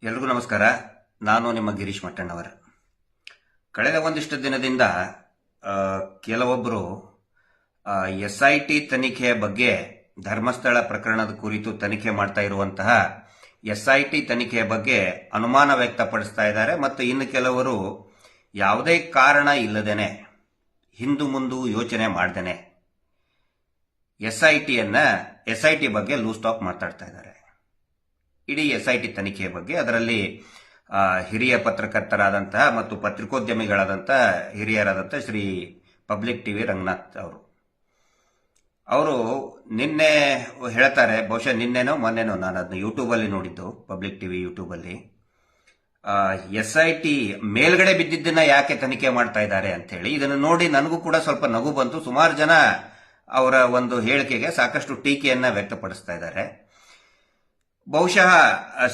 ಎಲ್ರಿಗೂ ನಮಸ್ಕಾರ. ನಾನು ನಿಮ್ಮ ಗಿರೀಶ್ ಮಟ್ಟಣ್ಣವರ. ಕಳೆದ ಒಂದಿಷ್ಟು ದಿನದಿಂದ ಕೆಲವೊಬ್ಬರು SIT ತನಿಖೆಯ ಬಗ್ಗೆ, ಧರ್ಮಸ್ಥಳ ಪ್ರಕರಣದ ಕುರಿತು ತನಿಖೆ ಮಾಡ್ತಾ ಇರುವಂತಹ SIT ತನಿಖೆಯ ಬಗ್ಗೆ ಅನುಮಾನ ವ್ಯಕ್ತಪಡಿಸ್ತಾ ಇದ್ದಾರೆ. ಮತ್ತು ಇನ್ನು ಕೆಲವರು ಯಾವುದೇ ಕಾರಣ ಇಲ್ಲದೇನೆ, ಹಿಂದು ಮುಂದು ಯೋಚನೆ ಮಾಡ್ದೇನೆ SIT ಬಗ್ಗೆ ಲೂಸ್ ಟಾಕ್ ಮಾತಾಡ್ತಾ ಇದ್ದಾರೆ. ಇಡೀ SIT ತನಿಖೆಯ ಬಗ್ಗೆ, ಅದರಲ್ಲಿ ಹಿರಿಯ ಪತ್ರಕರ್ತರಾದಂತಹ ಮತ್ತು ಪತ್ರಿಕೋದ್ಯಮಿಗಳಾದಂತಹ ಹಿರಿಯರಾದಂತಹ ಶ್ರೀ ಪಬ್ಲಿಕ್ ಟಿವಿ ರಂಗನಾಥ್ ಅವರು ನಿನ್ನೆ ಹೇಳ್ತಾರೆ, ಬಹುಶಃ ನಿನ್ನೆನೋ ಮೊನ್ನೆನೋ, ನಾನು ಅದನ್ನ ಯೂಟ್ಯೂಬಲ್ಲಿ ನೋಡಿದ್ದು, ಪಬ್ಲಿಕ್ ಟಿವಿ ಯೂಟ್ಯೂಬಲ್ಲಿ, SIT ಮೇಲ್ಗಡೆ ಬಿದ್ದಿದ್ದನ್ನ ಯಾಕೆ ತನಿಖೆ ಮಾಡ್ತಾ ಇದ್ದಾರೆ ಅಂತ ಹೇಳಿ. ಇದನ್ನು ನೋಡಿ ನನಗೂ ಕೂಡ ಸ್ವಲ್ಪ ನಗು ಬಂತು. ಸುಮಾರು ಜನ ಅವರ ಒಂದು ಹೇಳಿಕೆಗೆ ಸಾಕಷ್ಟು ಟೀಕೆಯನ್ನ ವ್ಯಕ್ತಪಡಿಸ್ತಾ ಇದ್ದಾರೆ. ಬಹುಶಃ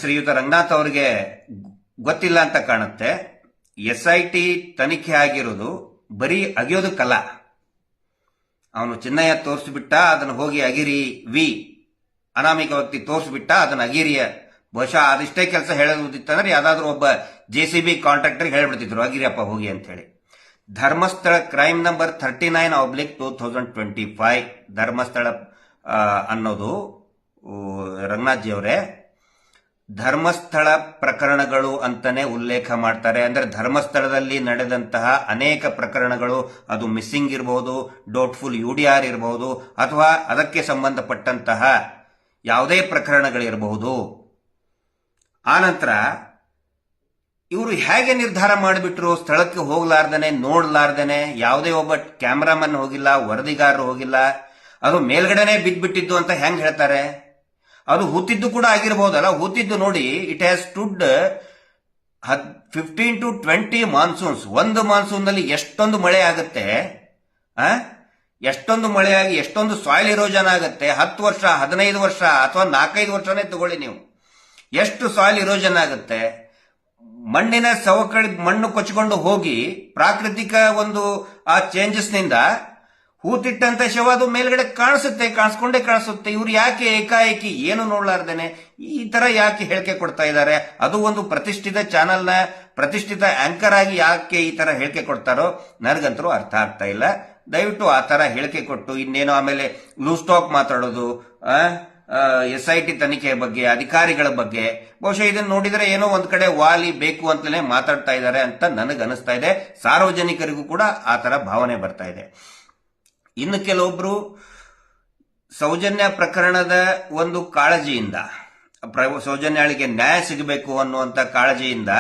ಶ್ರೀಯುತ ರಂಗನಾಥ್ ಅವರಿಗೆ ಗೊತ್ತಿಲ್ಲ ಅಂತ ಕಾಣುತ್ತೆ. SIT ತನಿಖೆ ಆಗಿರೋದು ಬರೀ ಅಗಿಯೋದಕ್ಕಲ್ಲ. ಅವನು ಚಿನ್ನಯ್ಯ ತೋರಿಸ್ಬಿಟ್ಟ, ಅದನ್ನು ಹೋಗಿ ಅಗಿರಿ ಅನಾಮಿಕ ವ್ಯಕ್ತಿ ತೋರಿಸ್ಬಿಟ್ಟ, ಅದನ್ನು ಅಗಿರಿಯ, ಬಹುಶಃ ಅದಿಷ್ಟೇ ಕೆಲಸ ಹೇಳೋದಿತ್ತಂದ್ರೆ ಯಾವ್ದಾದ್ರು ಒಬ್ಬ JCB ಕಾಂಟ್ರಾಕ್ಟರ್ ಹೇಳ್ಬಿಡ್ತಿದ್ರು, ಅಗಿರಿಯಪ್ಪ ಹೋಗಿ ಅಂತ ಹೇಳಿ. ಧರ್ಮಸ್ಥಳ ಕ್ರೈಮ್ ನಂಬರ್ 39/2025 ಧರ್ಮಸ್ಥಳ ಅನ್ನೋದು, ರಂಗನಾಥ್ ಜಿ ಅವರೇ, ಧರ್ಮಸ್ಥಳ ಪ್ರಕರಣಗಳು ಅಂತಾನೆ ಉಲ್ಲೇಖ ಮಾಡ್ತಾರೆ. ಅಂದ್ರೆ ಧರ್ಮಸ್ಥಳದಲ್ಲಿ ನಡೆದಂತಹ ಅನೇಕ ಪ್ರಕರಣಗಳು, ಅದು ಮಿಸ್ಸಿಂಗ್ ಇರಬಹುದು, ಡೌಟ್ಫುಲ್ UDR ಇರಬಹುದು, ಅಥವಾ ಅದಕ್ಕೆ ಸಂಬಂಧಪಟ್ಟಂತಹ ಯಾವುದೇ ಪ್ರಕರಣಗಳಿರಬಹುದು. ಆನಂತರ ಇವರು ಹೇಗೆ ನಿರ್ಧಾರ ಮಾಡಿಬಿಟ್ರು, ಸ್ಥಳಕ್ಕೆ ಹೋಗ್ಲಾರ್ದೇನೆ, ನೋಡ್ಲಾರ್ದೇನೆ, ಯಾವುದೇ ಒಬ್ಬ ಕ್ಯಾಮ್ರಾಮನ್ ಹೋಗಿಲ್ಲ, ವರದಿಗಾರರು ಹೋಗಿಲ್ಲ, ಅದು ಮೇಲ್ಗಡೆನೆ ಬಿದ್ದ್ಬಿಟ್ಟಿದ್ದು ಅಂತ ಹೆಂಗ್ ಹೇಳ್ತಾರೆ? ಅದು ಹೂತಿದ್ದು ಕೂಡ ಆಗಿರಬಹುದಲ್ಲ. ಹೂತಿದ್ದು ನೋಡಿ, it has stood 15 to 20 monsoons. ಒಂದು ಮಾನ್ಸೂನ್ ನಲ್ಲಿ ಎಷ್ಟೊಂದು ಮಳೆ ಆಗುತ್ತೆ, ಎಷ್ಟೊಂದು ಮಳೆಯಾಗಿ ಎಷ್ಟೊಂದು ಸಾಯಿಲ್ ಇರೋಜನ್ ಆಗುತ್ತೆ. 10 ವರ್ಷ, 15 ವರ್ಷ, ಅಥವಾ 4-5 ವರ್ಷನೇ ತಗೊಳ್ಳಿ ನೀವು, ಎಷ್ಟು ಸಾಯಿಲ್ ಇರೋಜನ್ ಆಗುತ್ತೆ. ಮಣ್ಣಿನ ಸವಕಳಿ, ಮಣ್ಣು ಕೊಚ್ಚಿಕೊಂಡು ಹೋಗಿ ಪ್ರಾಕೃತಿಕ ಒಂದು ಆ ಚೇಂಜಸ್ ನಿಂದ ಹೂತಿಟ್ಟಂತ ಶವ ಅದು ಮೇಲ್ಗಡೆ ಕಾಣಿಸ್ಕೊಂಡೇ ಕಾಣಿಸುತ್ತೆ. ಇವ್ರು ಯಾಕೆ ಏಕಾಏಕಿ ಏನು ನೋಡ್ಲಾರ್ದೇನೆ ಈ ತರ ಯಾಕೆ ಹೇಳಿಕೆ ಕೊಡ್ತಾ ಇದ್ದಾರೆ? ಅದು ಒಂದು ಪ್ರತಿಷ್ಠಿತ ಚಾನೆಲ್ನ ಪ್ರತಿಷ್ಠಿತ ಆಂಕರ್ ಆಗಿ ಯಾಕೆ ಈ ತರ ಹೇಳಿಕೆ ಕೊಡ್ತಾರೋ ನನಗಂತರೂ ಅರ್ಥ ಆಗ್ತಾ ಇಲ್ಲ. ದಯವಿಟ್ಟು ಆ ತರ ಹೇಳಿಕೆ ಕೊಟ್ಟು ಇನ್ನೇನೋ ಆಮೇಲೆ ಲೂಸ್ ಟಾಕ್ ಮಾತಾಡೋದು, SIT ತನಿಖೆಯ ಬಗ್ಗೆ, ಅಧಿಕಾರಿಗಳ ಬಗ್ಗೆ, ಬಹುಶಃ ಇದನ್ನು ನೋಡಿದ್ರೆ ಏನೋ ಒಂದ್ ಕಡೆ ವಾಲಿ ಬೇಕು ಅಂತಲೇ ಮಾತಾಡ್ತಾ ಇದ್ದಾರೆ ಅಂತ ನನಗೆ ಅನಿಸ್ತಾ ಇದೆ. ಸಾರ್ವಜನಿಕರಿಗೂ ಕೂಡ ಆ ತರ ಭಾವನೆ ಬರ್ತಾ ಇದೆ. ಇನ್ನು ಕೆಲವೊಬ್ರು ಸೌಜನ್ಯ ಪ್ರಕರಣದ ಒಂದು ಕಾಳಜಿಯಿಂದ, ಸೌಜನ್ಯಾಳಿಗೆ ನ್ಯಾಯ ಸಿಗಬೇಕು ಅನ್ನುವಂತ ಕಾಳಜಿಯಿಂದ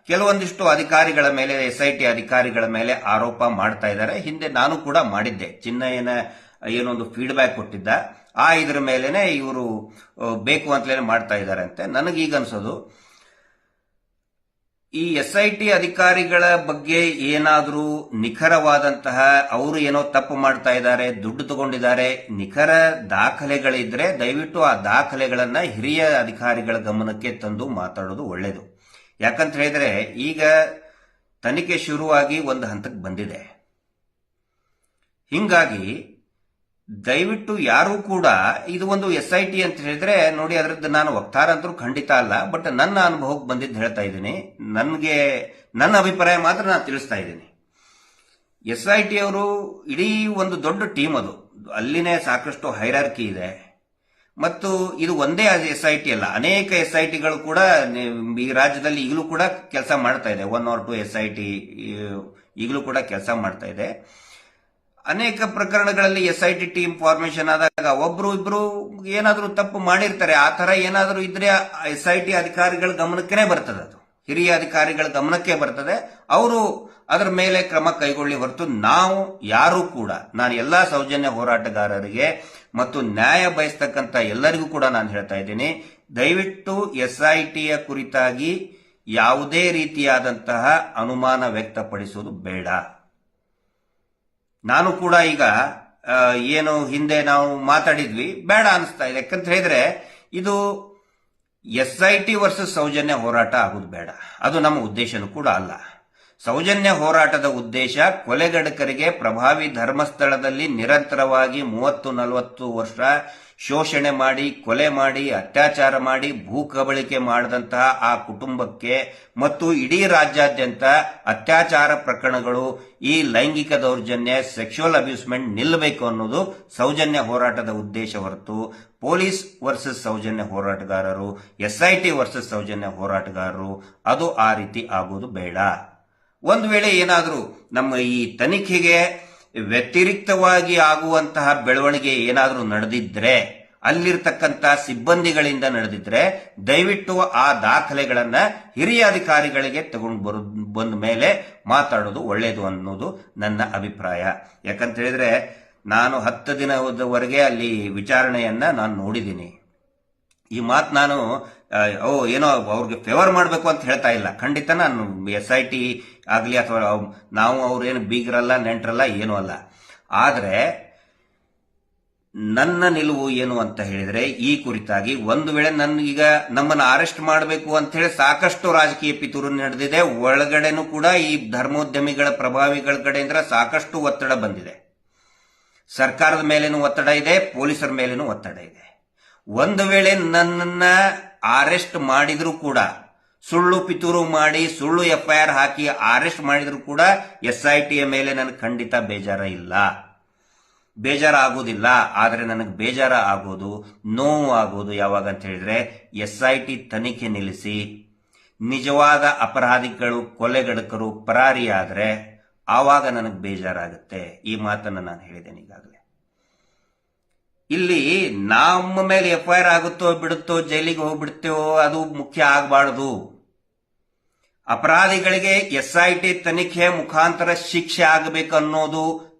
ಕೆಲವೊಂದಿಷ್ಟು ಅಧಿಕಾರಿಗಳ ಮೇಲೆ, SIT ಅಧಿಕಾರಿಗಳ ಮೇಲೆ ಆರೋಪ ಮಾಡ್ತಾ ಇದ್ದಾರೆ. ಹಿಂದೆ ನಾನು ಕೂಡ ಮಾಡಿದ್ದೆ. ಚಿನ್ನಯ್ಯನ ಏನೊಂದು ಫೀಡ್ಬ್ಯಾಕ್ ಕೊಟ್ಟಿದ್ದ, ಇದರ ಮೇಲೆನೆ ಇವರು ಬೇಕು ಅಂತಲೇ ಮಾಡ್ತಾ ಇದ್ದಾರೆ ಅಂತ. ನನಗೀಗ ಅನ್ಸೋದು, ಈ SIT ಅಧಿಕಾರಿಗಳ ಬಗ್ಗೆ ಏನಾದರೂ ನಿಖರವಾದಂತಹ, ಅವರು ಏನೋ ತಪ್ಪು ಮಾಡ್ತಾ ಇದ್ದಾರೆ, ದುಡ್ಡು ತಗೊಂಡಿದ್ದಾರೆ, ನಿಖರ ದಾಖಲೆಗಳಿದ್ರೆ ದಯವಿಟ್ಟು ಆ ದಾಖಲೆಗಳನ್ನ ಹಿರಿಯ ಅಧಿಕಾರಿಗಳ ಗಮನಕ್ಕೆ ತಂದು ಮಾತಾಡೋದು ಒಳ್ಳೇದು. ಯಾಕಂತ ಹೇಳಿದ್ರೆ ಈಗ ತನಿಖೆ ಶುರುವಾಗಿ ಒಂದು ಹಂತಕ್ಕೆ ಬಂದಿದೆ. ಹಿಂಗಾಗಿ ದಯವಿಟ್ಟು ಯಾರು ಕೂಡ, ಇದು ಒಂದು SIT ಅಂತ ಹೇಳಿದ್ರೆ ನೋಡಿ, ಅದರದ್ದು ನಾನು ವಕ್ತಾರ ಅಂತೂ ಖಂಡಿತ ಅಲ್ಲ, ಬಟ್ ನನ್ನ ಅನುಭವಕ್ಕೆ ಬಂದಿದ್ದು ಹೇಳ್ತಾ ಇದ್ದೀನಿ. ನನ್ನ ಅಭಿಪ್ರಾಯ ಮಾತ್ರ ನಾನು ತಿಳಿಸ್ತಾ ಇದ್ದೀನಿ. SIT ಅವರು ಇಡೀ ಒಂದು ದೊಡ್ಡ ಟೀಮ್, ಅದು ಅಲ್ಲಿನೇ ಸಾಕಷ್ಟು ಹೈರಾರ್ಕಿ ಇದೆ. ಮತ್ತು ಇದು ಒಂದೇ SIT ಅಲ್ಲ, ಅನೇಕ SITಗಳು ಕೂಡ ಈ ರಾಜ್ಯದಲ್ಲಿ ಈಗಲೂ ಕೂಡ ಕೆಲಸ ಮಾಡ್ತಾ ಇದೆ. 1 or 2 SIT ಈಗಲೂ ಕೂಡ ಕೆಲಸ ಮಾಡ್ತಾ ಇದೆ. ಅನೇಕ ಪ್ರಕರಣಗಳಲ್ಲಿ SIT ಟೀಮ್ ಫಾರ್ಮೇಶನ್ ಆದಾಗ ಒಬ್ರು ಇಬ್ರು ಏನಾದ್ರೂ ತಪ್ಪು ಮಾಡಿರ್ತಾರೆ. ಆ ತರ ಏನಾದ್ರೂ ಇದ್ರೆ SIT ಅಧಿಕಾರಿಗಳ ಗಮನಕ್ಕೆ ಬರ್ತದೆ, ಅದು ಹಿರಿಯ ಅಧಿಕಾರಿಗಳ ಗಮನಕ್ಕೆ ಬರ್ತದೆ. ಅವರು ಅದರ ಮೇಲೆ ಕ್ರಮ ಕೈಗೊಳ್ಳಿ ಹೊರತು ನಾವು ಯಾರು ಕೂಡ, ನಾನು ಎಲ್ಲಾ ಸೌಜನ್ಯ ಹೋರಾಟಗಾರರಿಗೆ ಮತ್ತು ನ್ಯಾಯ ಬಯಸ್ತಕ್ಕಂಥ ಎಲ್ಲರಿಗೂ ಕೂಡ ನಾನು ಹೇಳ್ತಾ ಇದ್ದೀನಿ, ದಯವಿಟ್ಟು SITಯ ಕುರಿತಾಗಿ ಯಾವುದೇ ರೀತಿಯಾದಂತಹ ಅನುಮಾನ ವ್ಯಕ್ತಪಡಿಸುವುದು ಬೇಡ. ನಾನು ಕೂಡ ಈಗ ಏನು ಹಿಂದೆ ನಾವು ಮಾತಾಡಿದ್ವಿ, ಬೇಡ ಅನಿಸ್ತಾ ಇದೆ. ಯಾಕಂತ ಹೇಳಿದ್ರೆ ಇದು SIT ವರ್ಸಸ್ ಸೌಜನ್ಯ ಹೋರಾಟ ಆಗುದು ಬೇಡ. ಅದು ನಮ್ಮ ಉದ್ದೇಶನೂ ಕೂಡ ಅಲ್ಲ. ಸೌಜನ್ಯ ಹೋರಾಟದ ಉದ್ದೇಶ ಕೊಲೆಗಡಕರಿಗೆ ಪ್ರಭಾವಿ ಧರ್ಮಸ್ಥಳದಲ್ಲಿ ನಿರಂತರವಾಗಿ 30-40 ವರ್ಷ ಶೋಷಣೆ ಮಾಡಿ, ಕೊಲೆ ಮಾಡಿ, ಅತ್ಯಾಚಾರ ಮಾಡಿ, ಭೂ ಕಬಳಿಕೆ ಮಾಡಿದಂತಹ ಆ ಕುಟುಂಬಕ್ಕೆ ಮತ್ತು ಇಡೀ ರಾಜ್ಯಾದ್ಯಂತ ಅತ್ಯಾಚಾರ ಪ್ರಕರಣಗಳು, ಈ ಲೈಂಗಿಕ ದೌರ್ಜನ್ಯ, ಸೆಕ್ಸುವಲ್ ಅಬ್ಯೂಸ್ಮೆಂಟ್ ನಿಲ್ಲಬೇಕು ಅನ್ನೋದು ಸೌಜನ್ಯ ಹೋರಾಟದ ಉದ್ದೇಶ ಹೊರತು ಪೊಲೀಸ್ ವರ್ಸಸ್ ಸೌಜನ್ಯ ಹೋರಾಟಗಾರರು, SIT ವರ್ಸಸ್ ಸೌಜನ್ಯ ಹೋರಾಟಗಾರರು ಅದು ಆ ರೀತಿ ಆಗೋದು ಬೇಡ. ಒಂದು ವೇಳೆ ಏನಾದರೂ ನಮ್ಮ ಈ ತನಿಖೆಗೆ ವ್ಯತಿರಿಕ್ತವಾಗಿ ಆಗುವಂತಹ ಬೆಳವಣಿಗೆ ಏನಾದರೂ ನಡೆದಿದ್ರೆ, ಅಲ್ಲಿರ್ತಕ್ಕಂಥ ಸಿಬ್ಬಂದಿಗಳಿಂದ ನಡೆದಿದ್ರೆ, ದಯವಿಟ್ಟು ಆ ದಾಖಲೆಗಳನ್ನ ಹಿರಿಯ ಅಧಿಕಾರಿಗಳಿಗೆ ತಗೊಂಡು ಬಂದ ಮೇಲೆ ಮಾತಾಡೋದು ಒಳ್ಳೆಯದು ಅನ್ನೋದು ನನ್ನ ಅಭಿಪ್ರಾಯ. ಯಾಕಂತ ಹೇಳಿದ್ರೆ ನಾನು 10 ದಿನದವರೆಗೆ ಅಲ್ಲಿ ವಿಚಾರಣೆಯನ್ನ ನಾನು ನೋಡಿದ್ದೀನಿ. ಈ ಮಾತು ನಾನು ಏನೋ ಅವ್ರಿಗೆ ಫೇವರ್ ಮಾಡಬೇಕು ಅಂತ ಹೇಳ್ತಾ ಇಲ್ಲ. ಖಂಡಿತ ನಾನು SIT ಆಗಲಿ ಅಥವಾ ನಾವು ಅವ್ರೇನು ಬೀಗರಲ್ಲ, ನೆಂಟರಲ್ಲ, ಏನೂ ಅಲ್ಲ. ಆದರೆ ನನ್ನ ನಿಲುವು ಏನು ಅಂತ ಹೇಳಿದ್ರೆ, ಈ ಕುರಿತಾಗಿ ಒಂದು ವೇಳೆ ಈಗ ನಮ್ಮನ್ನು ಅರೆಸ್ಟ್ ಮಾಡಬೇಕು ಅಂತ ಹೇಳಿ ಸಾಕಷ್ಟು ರಾಜಕೀಯ ಪಿತೂರು ನಡೆದಿದೆ. ಒಳಗಡೆನೂ ಕೂಡ ಈ ಧರ್ಮೋದ್ಯಮಿಗಳ ಪ್ರಭಾವಿಗಳ ಕಡೆಯಿಂದ ಸಾಕಷ್ಟು ಒತ್ತಡ ಬಂದಿದೆ. ಸರ್ಕಾರದ ಮೇಲೇನೂ ಒತ್ತಡ ಇದೆ, ಪೊಲೀಸರ ಮೇಲೇನೂ ಒತ್ತಡ ಇದೆ. ಒಂದು ವೇಳೆ ನನ್ನನ್ನ ಅರೆಸ್ಟ್ ಮಾಡಿದ್ರು ಕೂಡ, ಸುಳ್ಳು ಪಿತೂರು ಮಾಡಿ ಸುಳ್ಳು FIR ಹಾಕಿ ಅರೆಸ್ಟ್ ಮಾಡಿದ್ರು ಕೂಡ SIT ಮೇಲೆ ನನಗೆ ಖಂಡಿತ ಬೇಜಾರಾಗೋದಿಲ್ಲ. ಆದರೆ ನನಗೆ ಬೇಜಾರ ಆಗೋದು, ನೋವು ಆಗೋದು ಯಾವಾಗ ಅಂತ ಹೇಳಿದ್ರೆ, SIT ತನಿಖೆ ನಿಲ್ಲಿಸಿ ನಿಜವಾದ ಅಪರಾಧಿಗಳು, ಕೊಲೆಗಡಕರು ಪರಾರಿಯಾದ್ರೆ ಆವಾಗ ನನಗೆ ಬೇಜಾರಾಗುತ್ತೆ. ಈ ಮಾತನ್ನು ನಾನು ಹೇಳಿದ್ದೇನೆ ಈಗಾಗಲೇ. ಇಲ್ಲಿ ನಮ್ಮ ಮೇಲೆ FIR ಆಗುತ್ತೋ ಬಿಡುತ್ತೋ, ಜೈಲಿಗೆ ಹೋಗ್ಬಿಡ್ತೇವೋ ಅದು ಮುಖ್ಯ ಆಗಬಾರದು. ಅಪರಾಧಿಗಳಿಗೆ SIT ತನಿಖೆ ಮುಖಾಂತರ ಶಿಕ್ಷೆ ಆಗಬೇಕನ್ನೋದು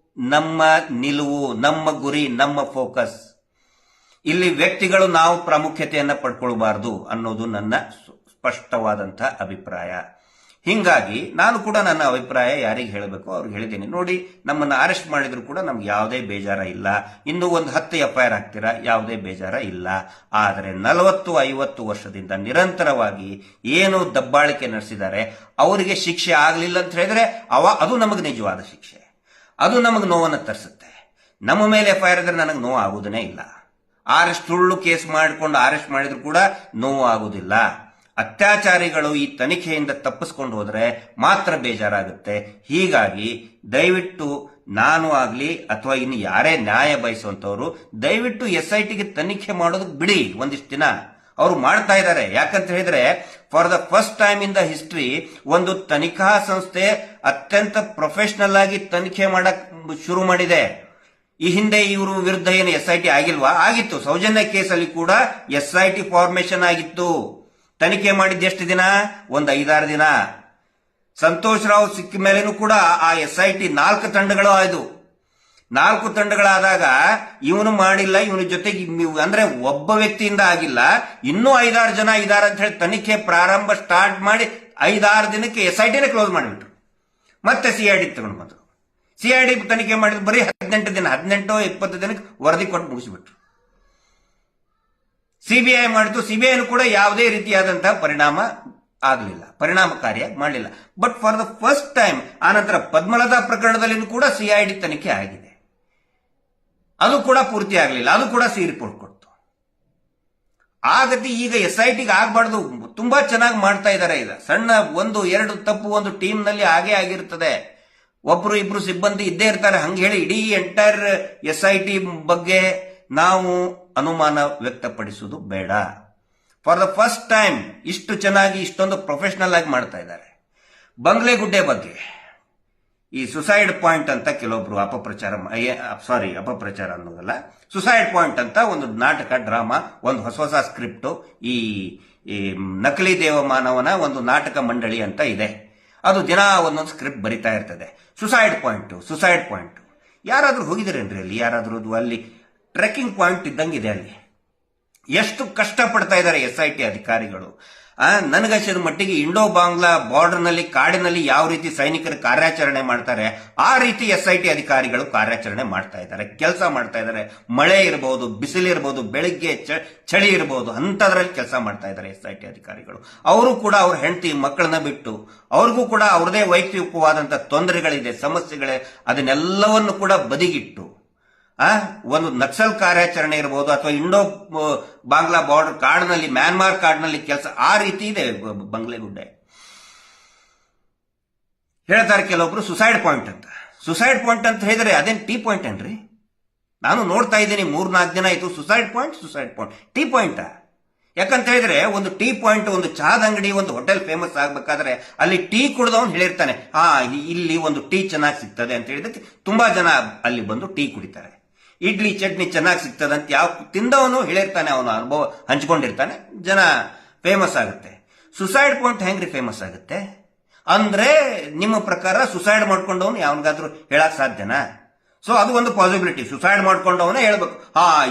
ನಮ್ಮ ನಿಲುವು, ನಮ್ಮ ಗುರಿ, ನಮ್ಮ ಫೋಕಸ್. ಇಲ್ಲಿ ವ್ಯಕ್ತಿಗಳು ನಾವು ಪ್ರಾಮುಖ್ಯತೆಯನ್ನ ಪಡ್ಕೊಳ್ಬಾರ್ದು ಅನ್ನೋದು ನನ್ನ ಸ್ಪಷ್ಟವಾದಂತಹ ಅಭಿಪ್ರಾಯ. ಹಿಂಗಾಗಿ ನಾನು ಕೂಡ ನನ್ನ ಅಭಿಪ್ರಾಯ ಯಾರಿಗೆ ಹೇಳಬೇಕು ಅವ್ರಿಗೆ ಹೇಳಿದ್ದೀನಿ. ನೋಡಿ, ನಮ್ಮನ್ನ ಅರೆಸ್ಟ್ ಮಾಡಿದ್ರು ಕೂಡ ನಮ್ಗೆ ಯಾವುದೇ ಬೇಜಾರ ಇಲ್ಲ. ಇನ್ನೂ ಒಂದು 10 FIR ಹಾಕ್ತೀರಾ, ಯಾವುದೇ ಬೇಜಾರ ಇಲ್ಲ. ಆದರೆ 40-50 ವರ್ಷದಿಂದ ನಿರಂತರವಾಗಿ ಏನು ದಬ್ಬಾಳಿಕೆ ನಡೆಸಿದ್ದಾರೆ ಅವರಿಗೆ ಶಿಕ್ಷೆ ಆಗಲಿಲ್ಲ ಅಂತ ಹೇಳಿದ್ರೆ ಅದು ನಮಗೆ ನಿಜವಾದ ಶಿಕ್ಷೆ. ಅದು ನಮಗೆ ನೋವನ್ನು ತರಿಸುತ್ತೆ. ನಮ್ಮ ಮೇಲೆ FIR ಇದ್ರೆ ನನಗೆ ನೋವು ಆಗುವುದೇ ಇಲ್ಲ. ಸುಳ್ಳು ಕೇಸ್ ಮಾಡಿಕೊಂಡು ಅರೆಸ್ಟ್ ಮಾಡಿದ್ರು ಕೂಡ ನೋವು ಆಗುವುದಿಲ್ಲ. ಅತ್ಯಾಚಾರಿಗಳು ಈ ತನಿಖೆಯಿಂದ ತಪ್ಪಿಸ್ಕೊಂಡು ಹೋದ್ರೆ ಮಾತ್ರ ಬೇಜಾರಾಗುತ್ತೆ. ಹೀಗಾಗಿ ದಯವಿಟ್ಟು ನಾನು ಆಗ್ಲಿ ಅಥವಾ ಇನ್ನು ಯಾರೇ ನ್ಯಾಯ ಬಯಸುವಂತವರು ದಯವಿಟ್ಟು SITಗೆ ತನಿಖೆ ಮಾಡೋದಕ್ಕೆ ಬಿಡಿ. ಒಂದಿಷ್ಟು ದಿನ ಅವರು ಮಾಡ್ತಾ ಇದ್ದಾರೆ. ಯಾಕಂತ ಹೇಳಿದ್ರೆ, for the first time in the history ಒಂದು ತನಿಖಾ ಸಂಸ್ಥೆ ಅತ್ಯಂತ ಪ್ರೊಫೆಷನಲ್ ಆಗಿ ತನಿಖೆ ಮಾಡಕ್ ಶುರು ಮಾಡಿದೆ. ಈ ಹಿಂದೆ ಇವರು ವಿರುದ್ಧ ಏನು SIT ಆಗಿಲ್ವಾ? ಆಗಿತ್ತು. ಸೌಜನ್ಯ ಕೇಸಲ್ಲಿ ಕೂಡ SIT ಫಾರ್ಮೇಶನ್ ಆಗಿತ್ತು. ತನಿಖೆ ಮಾಡಿದ್ದು ಎಷ್ಟು ದಿನ? ಒಂದು 5-6 ದಿನ. ಸಂತೋಷ್ ರಾವ್ ಸಿಕ್ಕ ಮೇಲೇನೂ ಕೂಡ ಆ SIT 4 ತಂಡಗಳು ಆಯ್ದು. 4 ತಂಡಗಳಾದಾಗ ಇವನು ಮಾಡಿಲ್ಲ, ಇವನ ಜೊತೆಗೆ ಅಂದ್ರೆ ಒಬ್ಬ ವ್ಯಕ್ತಿಯಿಂದ ಆಗಿಲ್ಲ, ಇನ್ನೂ 5-6 ಜನ ಇದಾರೆ ಅಂತ ಹೇಳಿ ತನಿಖೆ ಪ್ರಾರಂಭ ಸ್ಟಾರ್ಟ್ ಮಾಡಿ 5-6 ದಿನಕ್ಕೆ SITನೇ ಕ್ಲೋಸ್ ಮಾಡಿಬಿಟ್ರು. ಮತ್ತೆ CID ತಗೊಂಡು ಬಂದ್ರು. CID ತನಿಖೆ ಮಾಡಿದ್ರು ಬರೀ 18 ದಿನ, 18-20 ದಿನಕ್ಕೆ ವರದಿ ಕೊಟ್ಟು ಮುಗಿಸಿಬಿಟ್ರು. CBI ಮಾಡಿತು. CBI ಕೂಡ ಯಾವುದೇ ರೀತಿಯಾದಂತಹ ಪರಿಣಾಮಕಾರಿಯಾಗಿ ಮಾಡಲಿಲ್ಲ. But for the first time ಆನಂತರ ಪದ್ಮಲತಾ ಪ್ರಕರಣದಲ್ಲಿ ಕೂಡ CID ತನಿಖೆ ಆಗಿದೆ. ಅದು ಕೂಡ ಪೂರ್ತಿ ಆಗಲಿಲ್ಲ. ಅದು ಕೂಡ C ರಿಪೋರ್ಟ್ ಕೊಡ್ತು. ಆ ಗತಿ ಈಗ SITಗೆ ಆಗಬಾರ್ದು. ತುಂಬಾ ಚೆನ್ನಾಗಿ ಮಾಡ್ತಾ ಇದ್ದಾರೆ. ಈಗ ಸಣ್ಣ 1-2 ತಪ್ಪು ಒಂದು ಟೀಮ್ ನಲ್ಲಿ ಹಾಗೆ ಆಗಿರ್ತದೆ. ಒಬ್ರು ಇಬ್ರು ಸಿಬ್ಬಂದಿ ಇದ್ದೇ ಇರ್ತಾರೆ. ಹಂಗೆ ಹೇಳಿ ಇಡೀ ಎಂಟೈರ್ SIT ಬಗ್ಗೆ ನಾವು ಅನುಮಾನ ವ್ಯಕ್ತಪಡಿಸುವುದು ಬೇಡ. ಫಾರ್ ದ ಫಸ್ಟ್ ಟೈಮ್ ಇಷ್ಟು ಚೆನ್ನಾಗಿ ಇಷ್ಟೊಂದು ಪ್ರೊಫೆಷನಲ್ ಆಗಿ ಮಾಡ್ತಾ ಇದ್ದಾರೆ. ಬಂಗ್ಲೆಗುಡ್ಡೆ ಬಗ್ಗೆ ಈ ಸುಸೈಡ್ ಪಾಯಿಂಟ್ ಅಂತ ಕೆಲವೊಬ್ರು ಅಪಪ್ರಚಾರ ಅನ್ನೋದಲ್ಲ, ಸುಸೈಡ್ ಪಾಯಿಂಟ್ ಅಂತ ಒಂದು ನಾಟಕ, ಡ್ರಾಮಾ, ಒಂದು ಹೊಸ ಸ್ಕ್ರಿಪ್ಟ್, ಈ ನಕಲಿ ದೇವಮಾನವನ ಒಂದು ನಾಟಕ ಮಂಡಳಿ ಅಂತ ಇದೆ. ಅದು ದಿನ ಒಂದೊಂದು ಸ್ಕ್ರಿಪ್ಟ್ ಬರಿತಾ ಇರ್ತದೆ. ಸುಸೈಡ್ ಪಾಯಿಂಟ್ ಯಾರಾದ್ರೂ ಹೋಗಿದ್ರೇನ್ರಿ ಅಲ್ಲಿ? ಯಾರಾದ್ರೂ ಅಲ್ಲಿ ಟ್ರೆಕ್ಕಿಂಗ್ ಪಾಯಿಂಟ್ ಇದ್ದಂಗಿದೆ. ಅಲ್ಲಿ ಎಷ್ಟು ಕಷ್ಟ ಪಡ್ತಾ ಇದ್ದಾರೆ SIT ಅಧಿಕಾರಿಗಳು. ನನಗನ್ಸಿದ ಮಟ್ಟಿಗೆ ಇಂಡೋ ಬಾಂಗ್ಲಾ ಬಾರ್ಡರ್ ನಲ್ಲಿ, ಕಾಡಿನಲ್ಲಿ ಯಾವ ರೀತಿ ಸೈನಿಕರು ಕಾರ್ಯಾಚರಣೆ ಮಾಡ್ತಾರೆ ಆ ರೀತಿ SIT ಅಧಿಕಾರಿಗಳು ಕಾರ್ಯಾಚರಣೆ ಮಾಡ್ತಾ ಇದ್ದಾರೆ, ಕೆಲಸ ಮಾಡ್ತಾ ಇದ್ದಾರೆ. ಮಳೆ ಇರಬಹುದು, ಬಿಸಿಲಿರಬಹುದು, ಬೆಳಿಗ್ಗೆ ಚಳಿ ಇರಬಹುದು, ಅಂತದ್ರಲ್ಲಿ ಕೆಲಸ ಮಾಡ್ತಾ ಇದ್ದಾರೆ SIT ಅಧಿಕಾರಿಗಳು. ಅವರು ಕೂಡ ಅವ್ರ ಹೆಂಡತಿ ಮಕ್ಕಳನ್ನ ಬಿಟ್ಟು, ಅವ್ರಿಗೂ ಕೂಡ ಅವ್ರದೇ ವೈಯಕ್ತಿಕವಾದಂತಹ ತೊಂದರೆಗಳಿದೆ, ಸಮಸ್ಯೆಗಳೇ, ಅದನ್ನೆಲ್ಲವನ್ನು ಕೂಡ ಬದಿಗಿಟ್ಟು ಆ ಒಂದು ನಕ್ಸಲ್ ಕಾರ್ಯಾಚರಣೆ ಇರಬಹುದು ಅಥವಾ ಇಂಡೋ ಬಾಂಗ್ಲಾ ಬಾರ್ಡರ್ ಕಾಡಿನಲ್ಲಿ ಮ್ಯಾನ್ಮಾರ್ ಕಾಡಿನಲ್ಲಿ ಕೆಲಸ, ಆ ರೀತಿ ಇದೆ ಬಂಗ್ಲೆಗುಡ್ಡೆ. ಹೇಳ್ತಾರೆ ಕೆಲವೊಬ್ರು ಸುಸೈಡ್ ಪಾಯಿಂಟ್ ಅಂತ. ಸುಸೈಡ್ ಪಾಯಿಂಟ್ ಅಂತ ಹೇಳಿದ್ರೆ ಅದೇನ್ ಟೀ ಪಾಯಿಂಟ್ ಏನ್ರಿ? ನಾನು ನೋಡ್ತಾ ಇದ್ದೀನಿ 3-4 ದಿನ ಆಯ್ತು. Suicide point tea point. ಯಾಕಂತ ಹೇಳಿದ್ರೆ ಒಂದು ಟೀ ಪಾಯಿಂಟ್, ಒಂದು ಚಹಾದ ಅಂಗಡಿ, ಒಂದು ಹೋಟೆಲ್ ಫೇಮಸ್ ಆಗ್ಬೇಕಾದ್ರೆ ಅಲ್ಲಿ ಟೀ ಕುಡಿದವನು ಹೇಳಿರ್ತಾನೆ, ಇಲ್ಲಿ ಒಂದು ಟೀ ಚೆನ್ನಾಗಿ ಸಿಗ್ತದೆ ಅಂತ ಹೇಳಿದಕ್ಕೆ ತುಂಬಾ ಜನ ಅಲ್ಲಿ ಬಂದು ಟೀ ಕುಡಿತಾರೆ. ಇಡ್ಲಿ ಚಟ್ನಿ ಚೆನ್ನಾಗಿ ಸಿಗ್ತದೆ ಅಂತ ಯಾವ ತಿಂದವನು ಹೇಳಿರ್ತಾನೆ, ಅವನ ಅನುಭವ ಹಂಚ್ಕೊಂಡಿರ್ತಾನೆ, ಜನ ಫೇಮಸ್ ಆಗುತ್ತೆ. ಸುಸೈಡ್ ಪಾಯಿಂಟ್ ಹೆಂಗ್ರಿ ಫೇಮಸ್ ಆಗುತ್ತೆ ಅಂದ್ರೆ ನಿಮ್ಮ ಪ್ರಕಾರ ಸುಸೈಡ್ ಮಾಡ್ಕೊಂಡವನು ಯಾವನಿಗಾದ್ರೂ ಹೇಳಕ್ ಸಾಧ್ಯನಾ? ಸೊ ಅದು ಒಂದು ಪಾಸಿಬಿಲಿಟಿ. ಸುಸೈಡ್ ಮಾಡ್ಕೊಂಡವನೇ ಹೇಳ್ಬೇಕು,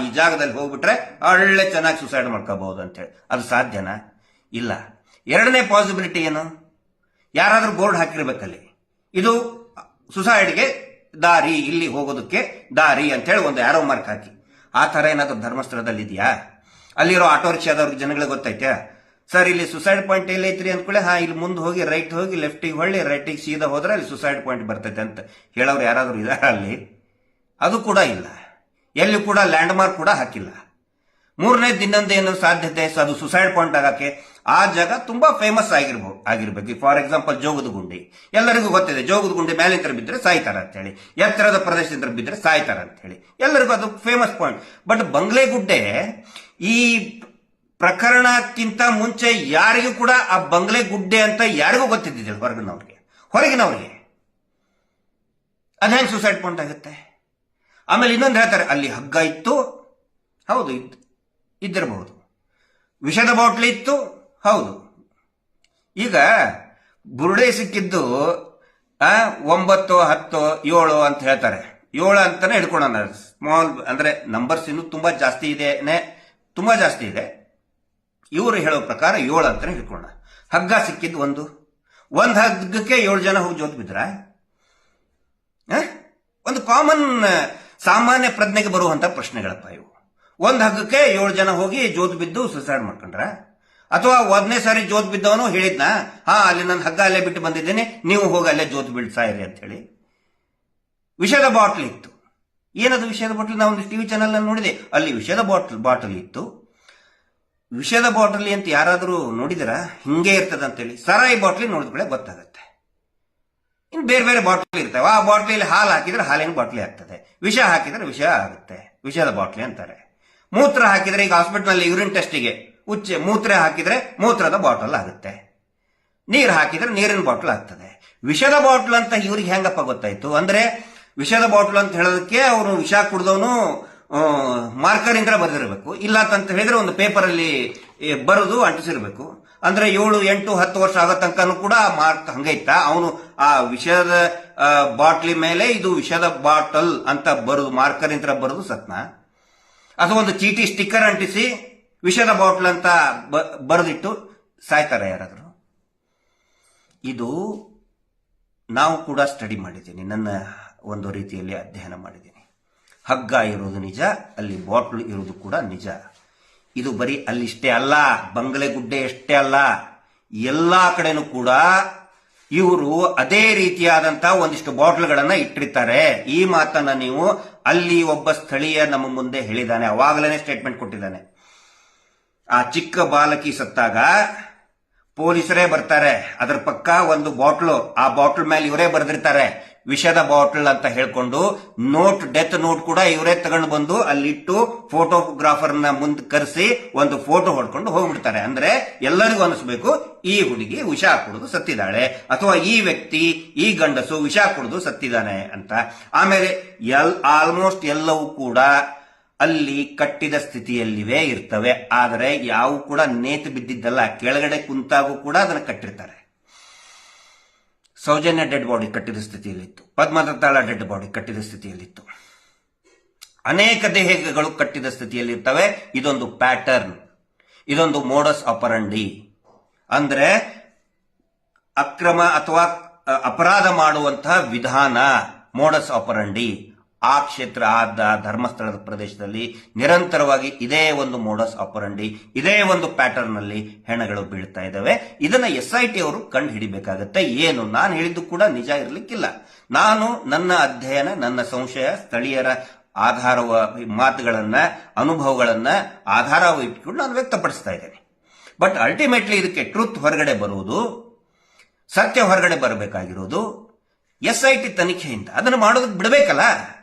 ಈ ಜಾಗದಲ್ಲಿ ಹೋಗ್ಬಿಟ್ರೆ ಒಳ್ಳೆ ಚೆನ್ನಾಗಿ ಸುಸೈಡ್ ಮಾಡ್ಕೋಬಹುದು ಅಂತ ಹೇಳಿ. ಅದು ಸಾಧ್ಯನಾ? ಇಲ್ಲ. ಎರಡನೇ ಪಾಸಿಬಿಲಿಟಿ ಏನು? ಯಾರಾದ್ರೂ ಬೋರ್ಡ್ ಹಾಕಿರ್ಬೇಕಲ್ಲಿ, ಇದು ಸುಸೈಡ್ಗೆ ದಾರಿ, ಇಲ್ಲಿ ಹೋಗೋದಕ್ಕೆ ದಾರಿ ಅಂತ ಹೇಳಿ ಒಂದು ಆರೋ ಮಾರ್ಕ್ ಹಾಕಿ. ಆ ತರ ಏನಾದ್ರು ಧರ್ಮಸ್ಥಳದಲ್ಲಿ ಇದೆಯಾ? ಅಲ್ಲಿರೋ ಆಟೋ ರಿಕ್ಷಾದವ್ರಿಗೆ ಜನಗಳಿಗೆ ಗೊತ್ತೈತೆ, ಸರ್ ಇಲ್ಲಿ ಸುಸೈಡ್ ಪಾಯಿಂಟ್ ಎಲ್ಲ ಐತ್ರಿ ಅಂದ್ಕೊಳ್ಳಿ, ಇಲ್ಲಿ ಮುಂದೆ ಹೋಗಿ ರೈಟ್ ಹೋಗಿ ಲೆಫ್ಟಿಗೆ ಹೊಳ್ಳಿ ರೈಟಿಗೆ ಸೀದಾ ಹೋದ್ರೆ ಅಲ್ಲಿ ಸುಸೈಡ್ ಪಾಯಿಂಟ್ ಬರ್ತೈತೆ ಅಂತ ಹೇಳೋರು ಯಾರಾದ್ರೂ ಇದಾರ ಅಲ್ಲಿ? ಅದು ಕೂಡ ಇಲ್ಲ. ಎಲ್ಲಿ ಕೂಡ ಲ್ಯಾಂಡ್ ಮಾರ್ಕ್ ಕೂಡ ಹಾಕಿಲ್ಲ. ಮೂರನೇ ಇನ್ನೊಂದೇನು ಸಾಧ್ಯತೆ, ಅದು ಸುಸೈಡ್ ಪಾಯಿಂಟ್ ಆಗಕ್ಕೆ ಆ ಜಾಗ ತುಂಬಾ ಫೇಮಸ್ ಆಗಿರ್ಬೇಕು. ಫಾರ್ ಎಕ್ಸಾಂಪಲ್ ಜೋಗದ ಗುಂಡಿ, ಎಲ್ಲರಿಗೂ ಗೊತ್ತಿದೆ, ಜೋಗದ ಗುಂಡಿ ಮೇಲಿಂದ ಬಿದ್ದರೆ ಸಾಯ್ತಾರ ಅಂತ ಹೇಳಿ, ಎತ್ತರದ ಪ್ರದೇಶದಿಂದ ಬಿದ್ದರೆ ಸಾಯ್ತಾರ ಅಂತ ಹೇಳಿ ಎಲ್ಲರಿಗೂ ಅದು ಫೇಮಸ್ ಪಾಯಿಂಟ್. ಬಟ್ ಬಂಗ್ಲೆಗುಡ್ಡೆ ಈ ಪ್ರಕರಣಕ್ಕಿಂತ ಮುಂಚೆ ಯಾರಿಗೂ ಕೂಡ ಆ ಬಂಗ್ಲೆಗುಡ್ಡೆ ಅಂತ ಯಾರಿಗೂ ಗೊತ್ತಿದ್ದಿಲ್ಲ, ಹೊರಗಿನವ್ರಿಗೆ ಅದ್ ಹೆಂಗ್ ಸುಸೈಡ್ ಪಾಯಿಂಟ್ ಆಗುತ್ತೆ? ಆಮೇಲೆ ಇನ್ನೊಂದು ಹೇಳ್ತಾರೆ, ಅಲ್ಲಿ ಹಗ್ಗ ಇತ್ತು, ಹೌದು ಇದ್ದಿರಬಹುದು. ವಿಷದ ಬಾಟ್ಲಿ ಇತ್ತು, ಹೌದು. ಈಗ ಬುರುಡೆ ಸಿಕ್ಕಿದ್ದು 9, 10, 7 ಅಂತ ಹೇಳ್ತಾರೆ. 7 ಅಂತಾನೆ ಹಿಡ್ಕೊಳ್ಳೋಣ. ಸ್ಮಾಲ್ ಅಂದ್ರೆ ನಂಬರ್ಸ್ ಇನ್ನು ತುಂಬಾ ಜಾಸ್ತಿ ಇದೆ. ಇವರು ಹೇಳೋ ಪ್ರಕಾರ 7 ಅಂತಾನೆ ಹಿಡ್ಕೊಳ್ಳೋಣ. ಹಗ್ಗ ಸಿಕ್ಕಿದ್ದು ಒಂದು ಹಗ್ಗಕ್ಕೆ 7 ಜನ ಹೋಗಿ ಜೋತ್ ಬಿದ್ರ? ಒಂದು ಕಾಮನ್ ಸಾಮಾನ್ಯ ಪ್ರಜ್ಞೆಗೆ ಬರುವಂತ ಪ್ರಶ್ನೆಗಳಪ್ಪ ಇವು. ಒಂದು ಹಗ್ಗಕ್ಕೆ 7 ಜನ ಹೋಗಿ ಜೋತ್ ಬಿದ್ದು ಸುಸೈಡ್ ಮಾಡ್ಕೊಂಡ್ರ? ಅಥವಾ 1ನೇ ಸಾರಿ ಜೋತ್ ಬಿದ್ದವನು ಹೇಳಿದ್ನ, ಅಲ್ಲಿ ನನ್ನ ಹಗ್ಗ ಅಲ್ಲೇ ಬಿಟ್ಟು ಬಂದಿದ್ದೇನೆ, ನೀವು ಹೋಗಿ ಅಲ್ಲೇ ಜೋತ್ ಬಿಡ್ಸಾಯಿರಿ ಅಂತ ಹೇಳಿ. ವಿಷದ ಬಾಟ್ಲ್ ಇತ್ತು. ಏನದು ವಿಷದ ಬಾಟ್ಲ್? ನಾವು ಒಂದು ಟಿವಿ ಚಾನೆಲ್ ನೋಡಿದೆ, ಅಲ್ಲಿ ವಿಷದ ಬಾಟಲ್ ಇತ್ತು. ವಿಷದ ಬಾಟಲಿ ಅಂತ ಯಾರಾದ್ರೂ ನೋಡಿದಿರ? ಹಿಂಗೆ ಇರ್ತದಂತೇಳಿ. ಸರಾಯಿ ಬಾಟ್ಲಿ ನೋಡಿದ್ಮೇಲೆ ಗೊತ್ತಾಗತ್ತೆ. ಇನ್ನು ಬೇರೆ ಬೇರೆ ಬಾಟ್ಲಿ ಇರ್ತವೆ. ಆ ಬಾಟ್ಲಿಯಲ್ಲಿ ಹಾಲು ಹಾಕಿದ್ರೆ ಹಾಲಿನ ಬಾಟ್ಲಿ ಆಗ್ತದೆ, ವಿಷ ಹಾಕಿದ್ರೆ ವಿಷ ಆಗುತ್ತೆ, ವಿಷದ ಬಾಟ್ಲಿ ಅಂತಾರೆ. ಮೂತ್ರ ಹಾಕಿದ್ರೆ, ಈಗ ಹಾಸ್ಪಿಟಲ್ ಯೂರಿನ್ ಟೆಸ್ಟಿಗೆ ಮೂತ್ರ ಹಾಕಿದ್ರೆ ಮೂತ್ರದ ಬಾಟಲ್ ಆಗುತ್ತೆ, ನೀರು ಹಾಕಿದ್ರೆ ನೀರಿನ ಬಾಟಲ್ ಆಗ್ತದೆ. ವಿಷದ ಬಾಟಲ್ ಅಂತ ಇವ್ರಿಗೆ ಹೆಂಗಪ್ಪ ಗೊತ್ತಾಯ್ತು ಅಂದ್ರೆ, ವಿಷದ ಬಾಟಲ್ ಅಂತ ಹೇಳೋದಕ್ಕೆ ಅವನು ವಿಷ ಕುಡ್ದವನು ಮಾರ್ಕರ್ ಇಂದ ಬರೆದಿರಬೇಕು. ಇಲ್ಲ ಅಂತ ಹೇಳಿದ್ರೆ ಒಂದು ಪೇಪರ್ ಅಲ್ಲಿ ಬರೆದು ಅಂಟಿಸಿರ್ಬೇಕು. ಅಂದ್ರೆ 7, 8, 10 ವರ್ಷ ಆಗೋ ತನಕನೂ ಕೂಡ ಮಾರ್ಕ್ ಹಂಗೈತ. ಅವನು ಆ ವಿಷದ ಬಾಟ್ಲಿ ಮೇಲೆ ಇದು ವಿಷದ ಬಾಟಲ್ ಅಂತ ಬರುದು, ಮಾರ್ಕರ್ ಇಂದ ಬರುದು ಸತ್ನ? ಅಥವಾ ಒಂದು ಚೀಟಿ ಸ್ಟಿಕ್ಕರ್ ಅಂಟಿಸಿ ವಿಷದ ಬಾಟ್ಲ್ ಅಂತ ಬರೆದಿಟ್ಟು ಸಾಯ್ತಾರ ಯಾರಾದ್ರು? ಇದು ನಾವು ಕೂಡ ಸ್ಟಡಿ ಮಾಡಿದ್ದೀನಿ, ನನ್ನ ಒಂದು ರೀತಿಯಲ್ಲಿ ಅಧ್ಯಯನ ಮಾಡಿದ್ದೀನಿ. ಹಗ್ಗ ಇರೋದು ನಿಜ, ಅಲ್ಲಿ ಬಾಟ್ಲ್ ಇರೋದು ಕೂಡ ನಿಜ. ಇದು ಬರೀ ಅಲ್ಲಿಷ್ಟೇ ಅಲ್ಲ, ಬಂಗ್ಲೆಗುಡ್ಡೆ ಅಷ್ಟೇ ಅಲ್ಲ, ಎಲ್ಲಾ ಕಡೆನೂ ಕೂಡ ಇವರು ಅದೇ ರೀತಿಯಾದಂತಹ ಒಂದಿಷ್ಟು ಬಾಟ್ಲ್ಗಳನ್ನ ಇಟ್ಟಿರ್ತಾರೆ. ಈ ಮಾತನ್ನ ನೀವು ಅಲ್ಲಿ ಒಬ್ಬ ಸ್ಥಳೀಯ ನಮ್ಮ ಮುಂದೆ ಹೇಳಿದ್ದಾನೆ, ಅವಾಗಲೇ ಸ್ಟೇಟ್ಮೆಂಟ್ ಕೊಟ್ಟಿದ್ದಾನೆ. ಆ ಚಿಕ್ಕ ಬಾಲಕಿ ಸತ್ತಾಗ ಪೊಲೀಸರೇ ಬರ್ತಾರೆ, ಅದ್ರ ಪಕ್ಕ ಒಂದು ಬಾಟ್ಲು, ಆ ಬಾಟ್ಲ್ ಮೇಲೆ ಇವರೇ ಬರೆದಿರ್ತಾರೆ ವಿಷದ ಬಾಟಲ್ ಅಂತ ಹೇಳ್ಕೊಂಡು. ಡೆತ್ ನೋಟ್ ಕೂಡ ಇವರೇ ತಗೊಂಡು ಬಂದು ಅಲ್ಲಿಟ್ಟು ಫೋಟೋಗ್ರಾಫರ್ನ ಮುಂದೆ ಕರೆಸಿ ಒಂದು ಫೋಟೋ ಹೊಡ್ಕೊಂಡು ಹೋಗ್ಬಿಡ್ತಾರೆ. ಅಂದ್ರೆ ಎಲ್ಲರಿಗೂ ಅನಿಸ್ಬೇಕು ಈ ಹುಡುಗಿ ವಿಷ ಕುಡಿದು ಸತ್ತಿದ್ದಾಳೆ, ಅಥವಾ ಈ ವ್ಯಕ್ತಿ, ಈ ಗಂಡಸು ವಿಷ ಕುಡಿದು ಸತ್ತಿದ್ದಾನೆ ಅಂತ. ಆಮೇಲೆ ಆಲ್ಮೋಸ್ಟ್ ಎಲ್ಲವೂ ಕೂಡ ಅಲ್ಲಿ ಕಟ್ಟಿದ ಸ್ಥಿತಿಯಲ್ಲಿವೇ ಇರ್ತವೆ. ಆದರೆ ಯಾವ ಕೂಡ ನೇತು ಬಿದ್ದಿದ್ದಲ್ಲ, ಕೆಳಗಡೆ ಕುಂತಾಗೂ ಕೂಡ ಅದನ್ನ ಕಟ್ಟಿರ್ತಾರೆ. ಸೌಜನ್ಯ ಡೆಡ್ ಬಾಡಿ ಕಟ್ಟಿದ ಸ್ಥಿತಿಯಲ್ಲಿತ್ತು, ಪದ್ಮದತ್ತಾಳ ಡೆಡ್ ಬಾಡಿ ಕಟ್ಟಿದ ಸ್ಥಿತಿಯಲ್ಲಿತ್ತು, ಅನೇಕ ದೇಹಗಳು ಕಟ್ಟಿದ ಸ್ಥಿತಿಯಲ್ಲಿರ್ತವೆ. ಇದೊಂದು ಪ್ಯಾಟರ್ನ್, ಇದೊಂದು ಮೋಡಸ್ ಆಪರಂಡಿ. ಅಂದ್ರೆ ಅಕ್ರಮ ಅಥವಾ ಅಪರಾಧ ಮಾಡುವಂತಹ ವಿಧಾನ, ಮೋಡಸ್ ಆಪರಂಡಿ. ಆ ಕ್ಷೇತ್ರ, ಆ ಧರ್ಮಸ್ಥಳದ ಪ್ರದೇಶದಲ್ಲಿ ನಿರಂತರವಾಗಿ ಇದೇ ಒಂದು ಮೋಡಸ್ ಆಪರಂಡಿ, ಇದೇ ಒಂದು ಪ್ಯಾಟರ್ನ್ ಅಲ್ಲಿ ಹೆಣಗಳು ಬೀಳ್ತಾ ಇದ್ದಾವೆ. ಇದನ್ನ SIT ಅವರು ಕಂಡು ಹಿಡಿಬೇಕಾಗತ್ತೆ. ಏನು ನಾನು ಹೇಳಿದ್ದು ಕೂಡ ನಿಜ ಇರಲಿಕ್ಕಿಲ್ಲ. ನಾನು ನನ್ನ ಅಧ್ಯಯನ, ನನ್ನ ಸಂಶಯ, ಸ್ಥಳೀಯರ ಮಾತುಗಳನ್ನ, ಅನುಭವಗಳನ್ನ ಆಧಾರವಾಗಿ ಇಟ್ಕೊಂಡು ನಾನು ವ್ಯಕ್ತಪಡಿಸ್ತಾ ಇದ್ದೇನೆ. ಬಟ್ ಅಲ್ಟಿಮೇಟ್ಲಿ ಇದಕ್ಕೆ ಟ್ರೂತ್ ಹೊರಗಡೆ ಬರುವುದು, ಸತ್ಯ ಹೊರಗಡೆ ಬರಬೇಕಾಗಿರೋದು SIT ತನಿಖೆಯಿಂದ. ಅದನ್ನು ಮಾಡೋದಕ್ಕೆ ಬಿಡಬೇಕಲ್ಲ.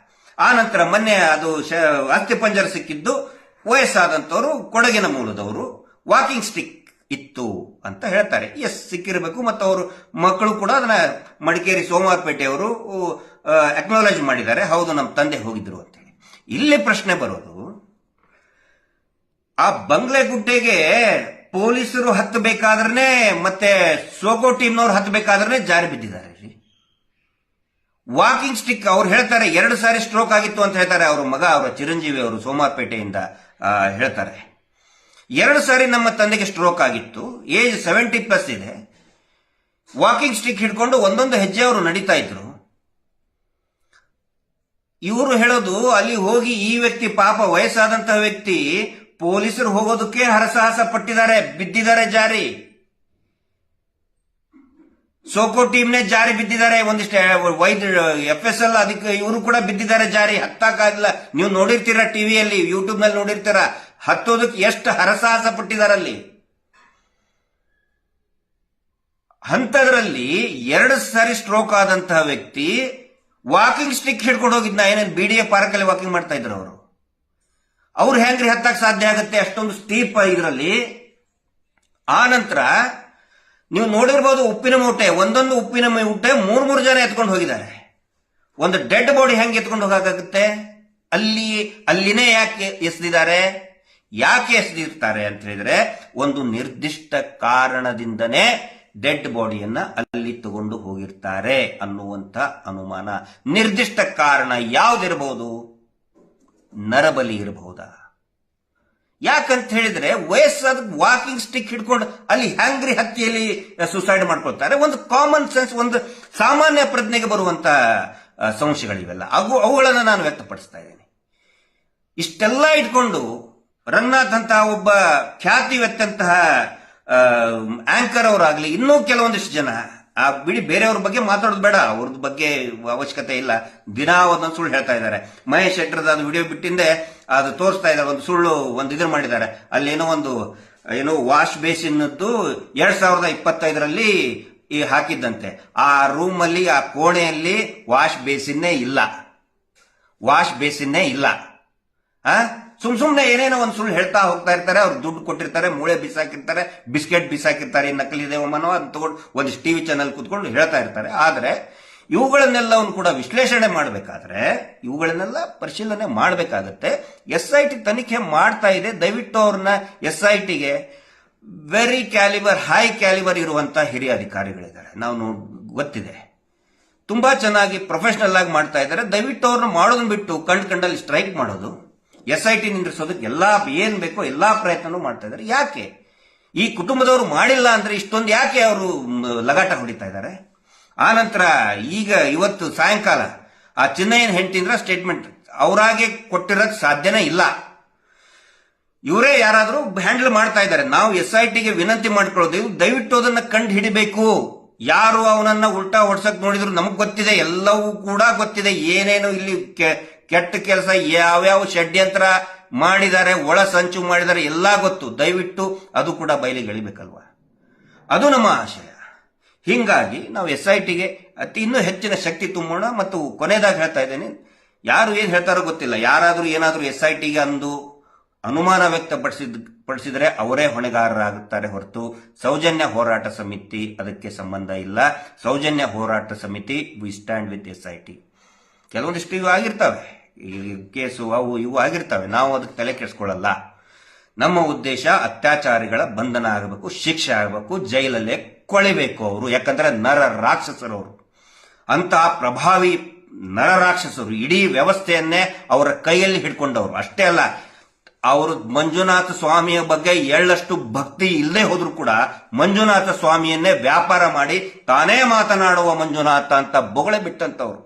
ಆ ನಂತರ ಮೊನ್ನೆ ಅದು ಅಸ್ಥಿಪಂಜರ ಸಿಕ್ಕಿದ್ದು ವಯಸ್ಸಾದಂಥವ್ರು, ಕೊಡಗಿನ ಮೂಲದವರು, ವಾಕಿಂಗ್ ಸ್ಟಿಕ್ ಇತ್ತು ಅಂತ ಹೇಳ್ತಾರೆ. ಸಿಕ್ಕಿರಬೇಕು. ಮತ್ತು ಅವರು ಮಕ್ಕಳು ಕೂಡ ಅದನ್ನ ಮಡಿಕೇರಿ ಸೋಮವಾರಪೇಟೆಯವರು ಅಕ್ನಾಲೇಜ್ ಮಾಡಿದ್ದಾರೆ, ಹೌದು ನಮ್ಮ ತಂದೆ ಹೋಗಿದ್ರು ಅಂತೇಳಿ. ಇಲ್ಲಿ ಪ್ರಶ್ನೆ ಬರೋದು, ಆ ಬಂಗ್ಲೆಗುಡ್ಡೆಗೆ ಪೊಲೀಸರು ಹತ್ತಬೇಕಾದ್ರೆ ಮತ್ತೆ ಸೋಕೋ ಟೀಮ್ನವ್ರು ಹತ್ತಬೇಕಾದ್ರೆ ಜಾರಿ ಬಿದ್ದಿದ್ದಾರೆ. ವಾಕಿಂಗ್ ಸ್ಟಿಕ್ ಅವ್ರು ಹೇಳ್ತಾರೆ 2 ಸಾರಿ ಸ್ಟ್ರೋಕ್ ಆಗಿತ್ತು ಅಂತ ಹೇಳ್ತಾರೆ. ಅವ್ರ ಮಗ, ಅವರ ಚಿರಂಜೀವಿ ಅವರು ಸೋಮವಾರಪೇಟೆಯಿಂದ ಹೇಳ್ತಾರೆ, 2 ಸಾರಿ ನಮ್ಮ ತಂದೆಗೆ ಸ್ಟ್ರೋಕ್ ಆಗಿತ್ತು, ಏಜ್ 70+ ಇದೆ, ವಾಕಿಂಗ್ ಸ್ಟಿಕ್ ಹಿಡ್ಕೊಂಡು ಒಂದೊಂದು ಹೆಜ್ಜೆ ಅವರು ನಡೀತಾ ಇದ್ರು. ಇವರು ಹೇಳೋದು, ಅಲ್ಲಿ ಹೋಗಿ ಈ ವ್ಯಕ್ತಿ ಪಾಪ ವಯಸ್ಸಾದಂತಹ ವ್ಯಕ್ತಿ ಪೊಲೀಸರು ಹೋಗೋದಕ್ಕೆ ಹರಸಾಹಸ ಪಟ್ಟಿದ್ದಾರೆ, ಬಿದ್ದಿದ್ದಾರೆ ಜಾರಿ. ಸೋಕೋ ಟೀಮ್ನೇ ಜಾರಿ ಬಿದ್ದಿದ್ದಾರೆ. ಒಂದಿಷ್ಟು FSL ಅದಕ್ಕೆ ಇವರು ಕೂಡ ಬಿದ್ದಿದ್ದಾರೆ ಜಾರಿ. ಹತ್ತಕ್ಕಾಗಿಲ್ಲ. ನೀವು ನೋಡಿರ್ತೀರಾ, ಟಿವಿಯಲ್ಲಿ ಯೂಟ್ಯೂಬ್ ನಲ್ಲಿ ನೋಡಿರ್ತೀರಾ, ಹತ್ತೋದಕ್ಕೆ ಎಷ್ಟು ಹರಸಾಹಸ ಪಟ್ಟಿದಾರಲ್ಲಿ. ಅಂಥದ್ರಲ್ಲಿ 2 ಸಾರಿ ಸ್ಟ್ರೋಕ್ ಆದಂತಹ ವ್ಯಕ್ತಿ ವಾಕಿಂಗ್ ಸ್ಟಿಕ್ ಹಿಡ್ಕೊಂಡು ಹೋಗಿದ್ನ. ಏನೇನು BDA ಪಾರ್ಕಲ್ಲಿ ವಾಕಿಂಗ್ ಮಾಡ್ತಾ ಇದ್ರು ಅವ್ರು ಹೆಂಗ್ರಿ ಹತ್ತಕ್ಕೆ ಸಾಧ್ಯ ಆಗುತ್ತೆ ಅಷ್ಟೊಂದು ಸ್ಟೀಪ್ ಇದರಲ್ಲಿ. ಆ ನಂತರ ನೀವು ನೋಡಿರ್ಬೋದು, ಉಪ್ಪಿನ ಮೂಟೆ, ಒಂದೊಂದು ಉಪ್ಪಿನ ಮೂಟೆ 3 ಜನ ಎತ್ಕೊಂಡು ಹೋಗಿದ್ದಾರೆ. ಒಂದು ಡೆಡ್ ಬಾಡಿ ಹೆಂಗೆ ಎತ್ಕೊಂಡು ಹೋಗಕ್ಕಾಗುತ್ತೆ? ಅಲ್ಲಿನೇ ಯಾಕೆ ಎಸೆದಿದ್ದಾರೆ? ಯಾಕೆ ಎಸೆದಿರ್ತಾರೆ ಅಂತ ಹೇಳಿದ್ರೆ, ಒಂದು ನಿರ್ದಿಷ್ಟ ಕಾರಣದಿಂದನೇ ಡೆಡ್ ಬಾಡಿಯನ್ನ ಅಲ್ಲಿ ತಗೊಂಡು ಹೋಗಿರ್ತಾರೆ ಅನ್ನುವಂಥ ಅನುಮಾನ. ನಿರ್ದಿಷ್ಟ ಕಾರಣ ಯಾವುದಿರಬಹುದು? ನರಬಲಿ ಇರಬಹುದಾ? ಯಾಕಂತ ಹೇಳಿದ್ರೆ, ವಯಸ್ಸಾದ ವಾಕಿಂಗ್ ಸ್ಟಿಕ್ ಹಿಡ್ಕೊಂಡು ಅಲ್ಲಿ ಹ್ಯಾಂಗ್ರಿ ಹತ್ತಿಯಲ್ಲಿ ಸುಸೈಡ್ ಮಾಡ್ಕೊಳ್ತಾರೆ. ಒಂದು ಕಾಮನ್ ಸೆನ್ಸ್, ಒಂದು ಸಾಮಾನ್ಯ ಪ್ರಜ್ಞೆಗೆ ಬರುವಂತ ಸಂಶಯಗಳಿವೆಲ್ಲ. ಅವುಗಳನ್ನು ನಾನು ವ್ಯಕ್ತಪಡಿಸ್ತಾ ಇದ್ದೇನೆ. ಇಷ್ಟೆಲ್ಲ ಇಟ್ಕೊಂಡು ರಂಗನಾಥ್ ಅಂತ ಒಬ್ಬ ಖ್ಯಾತಿವೆತ್ತಂತಹ ಆಂಕರ್ ಅವರಾಗ್ಲಿ, ಇನ್ನೂ ಕೆಲವೊಂದಿಷ್ಟು ಜನ, ಆ ಬಿಡಿ, ಬೇರೆಯವ್ರ ಬಗ್ಗೆ ಮಾತಾಡೋದು ಬೇಡ, ಅವ್ರದ್ದು ಬಗ್ಗೆ ಅವಶ್ಯಕತೆ ಇಲ್ಲ. ದಿನಾ ಒಂದೊಂದು ಸುಳ್ಳು ಹೇಳ್ತಾ ಇದ್ದಾರೆ. ಮಹೇಶ್ ಶೆಟ್ಟರ್ದ ಅದು ವಿಡಿಯೋ ಬಿಟ್ಟಿಂದೆ ಅದು ತೋರಿಸ್ತಾ ಇದ್ದಾರೆ. ಒಂದು ಸುಳ್ಳು ಇದನ್ನು ಮಾಡಿದ್ದಾರೆ. ಅಲ್ಲಿ ಏನೋ ವಾಶ್ ಬೇಸಿನ್ನದ್ದು 2025ರಲ್ಲಿ ಹಾಕಿದ್ದಂತೆ. ಆ ರೂಮ್ ಅಲ್ಲಿ, ಆ ಕೋಣೆಯಲ್ಲಿ ವಾಶ್ ಬೇಸಿನ್ನೇ ಇಲ್ಲ. ಸುಮ್ನೆ ಏನೇನೋ ಒಂದು ಸುಳ್ಳು ಹೇಳ್ತಾ ಹೋಗ್ತಾ ಇರ್ತಾರೆ. ಅವ್ರು ದುಡ್ಡು ಕೊಟ್ಟಿರ್ತಾರೆ, ಮೂಳೆ ಬಿಸಾಕಿರ್ತಾರೆ, ಬಿಸ್ಕೆಟ್ ಬಿಸಾಕಿರ್ತಾರೆ, ನಕಲಿ ದೇವಮ್ಮನೋ ಅಂತ ತಗೊಂಡು ಒಂದಿಷ್ಟು ಟಿವಿ ಚಾನಲ್ ಕೂತ್ಕೊಂಡು ಹೇಳ್ತಾ ಇರ್ತಾರೆ. ಆದ್ರೆ ಇವುಗಳನ್ನೆಲ್ಲವನ್ನು ಕೂಡ ವಿಶ್ಲೇಷಣೆ ಮಾಡಬೇಕಾದ್ರೆ, ಇವುಗಳನ್ನೆಲ್ಲ ಪರಿಶೀಲನೆ ಮಾಡಬೇಕಾಗತ್ತೆ. SIT ತನಿಖೆ ಮಾಡ್ತಾ ಇದೆ. ದಯವಿಟ್ಟು ಅವ್ರನ್ನ SITಗೆ ವೆರಿ ಕ್ಯಾಲಿಬರ್, ಹೈ ಕ್ಯಾಲಿಬರ್ ಇರುವಂತಹ ಹಿರಿಯ ಅಧಿಕಾರಿಗಳಿದ್ದಾರೆ, ನಾವು ಗೊತ್ತಿದೆ. ತುಂಬಾ ಚೆನ್ನಾಗಿ ಪ್ರೊಫೆಷನಲ್ ಆಗಿ ಮಾಡ್ತಾ ಇದ್ದಾರೆ. ದಯವಿಟ್ಟು ಅವ್ರನ್ನ ಮಾಡೋದನ್ನ ಬಿಟ್ಟು ಕಂಡಲ್ಲಿ ಸ್ಟ್ರೈಕ್ ಮಾಡೋದು, SIT ನಿಂದಿಸೋದಕ್ಕೆ ಏನ್ ಬೇಕೋ ಎಲ್ಲಾ ಪ್ರಯತ್ನನೂ ಮಾಡ್ತಾ ಇದ್ದಾರೆ. ಯಾಕೆ ಈ ಕುಟುಂಬದವರು ಮಾಡಿಲ್ಲ ಅಂದ್ರೆ ಇಷ್ಟೊಂದು ಯಾಕೆ ಅವರು ಲಗಾಟ ಹೊಡಿತಾ ಇದ್ದಾರೆ? ಆ ನಂತರ ಇವತ್ತು ಸಾಯಂಕಾಲ ಆ ಚಿನ್ನಯ್ಯನ ಹೆಂಡತಿಂದ್ರ ಸ್ಟೇಟ್ಮೆಂಟ್ ಅವರಾಗೆ ಕೊಟ್ಟಿರೋಕ್ ಸಾಧ್ಯನೇ ಇಲ್ಲ. ಇವರೇ ಯಾರಾದ್ರೂ ಹ್ಯಾಂಡಲ್ ಮಾಡ್ತಾ ಇದ್ದಾರೆ. ನಾವು SITಗೆ ವಿನಂತಿ ಮಾಡ್ಕೊಳ್ಳೋದು, ದಯವಿಟ್ಟು ಅದನ್ನ ಕಂಡು ಹಿಡಿಬೇಕು. ಯಾರು ಅವನನ್ನ ಉಲ್ಟಾ ಹೊಡ್ಸಕ್ ನೋಡಿದ್ರು ನಮಗ್ ಗೊತ್ತಿದೆ, ಎಲ್ಲವೂ ಕೂಡ ಗೊತ್ತಿದೆ. ಏನೇನು ಇಲ್ಲಿ ಕೆಟ್ಟ ಕೆಲಸ, ಯಾವ್ಯಾವ ಷಡ್ಯಂತ್ರ ಮಾಡಿದ್ದಾರೆ, ಒಳ ಸಂಚು ಮಾಡಿದ್ದಾರೆ, ಎಲ್ಲಾ ಗೊತ್ತು. ದಯವಿಟ್ಟು ಅದು ಕೂಡ ಬಯಲಿಗೆ ಎಳಿಬೇಕಲ್ವಾ? ಅದು ನಮ್ಮ ಆಶಯ. ಹಿಂಗಾಗಿ ನಾವು SITಗೆ ಇನ್ನೂ ಹೆಚ್ಚಿನ ಶಕ್ತಿ ತುಂಬೋಣ. ಮತ್ತು ಕೊನೆಯದಾಗಿ ಹೇಳ್ತಾ ಇದ್ದೇನೆ, ಯಾರು ಏನ್ ಹೇಳ್ತಾರೋ ಗೊತ್ತಿಲ್ಲ, ಯಾರಾದ್ರೂ ಏನಾದ್ರೂ SITಗೆ ಅಂದು ಅನುಮಾನ ವ್ಯಕ್ತಪಡಿಸಿದರೆ ಅವರೇ ಹೊಣೆಗಾರರಾಗುತ್ತಾರೆ ಹೊರತು ಸೌಜನ್ಯ ಹೋರಾಟ ಸಮಿತಿ ಅದಕ್ಕೆ ಸಂಬಂಧ ಇಲ್ಲ. ಸೌಜನ್ಯ ಹೋರಾಟ ಸಮಿತಿ ವಿ ಸ್ಟ್ಯಾಂಡ್ ವಿತ್ SIT. ಕೆಲವೊಂದಿಷ್ಟು ಇವು ಆಗಿರ್ತವೆ, ಕೇಸು ಅವು ಇವು ಆಗಿರ್ತವೆ, ನಾವು ಅದಕ್ಕೆ ತಲೆ ಕೆಡಿಸ್ಕೊಳ್ಳಲ್ಲ. ನಮ್ಮ ಉದ್ದೇಶ ಅತ್ಯಾಚಾರಿಗಳ ಬಂಧನ ಆಗಬೇಕು, ಶಿಕ್ಷೆ ಆಗಬೇಕು, ಜೈಲಲ್ಲೇ ಕೊಳಿಬೇಕು ಅವರು. ಯಾಕಂದ್ರೆ ನರ ರಾಕ್ಷಸರವರು, ಅಂತಹ ಪ್ರಭಾವಿ ನರ ರಾಕ್ಷಸರು. ಇಡೀ ವ್ಯವಸ್ಥೆಯನ್ನೇ ಅವರ ಕೈಯಲ್ಲಿ ಹಿಡ್ಕೊಂಡವರು. ಅಷ್ಟೇ ಅಲ್ಲ, ಅವರು ಮಂಜುನಾಥ ಸ್ವಾಮಿಯ ಬಗ್ಗೆ ಎಳ್ಳಷ್ಟು ಭಕ್ತಿ ಇಲ್ಲದೆ ಹೋದ್ರು ಕೂಡ ಮಂಜುನಾಥ ಸ್ವಾಮಿಯನ್ನೇ ವ್ಯಾಪಾರ ಮಾಡಿ ತಾನೇ ಮಾತನಾಡುವ ಮಂಜುನಾಥ ಅಂತ ಬೊಗಳೆ ಬಿಟ್ಟಂತವ್ರು,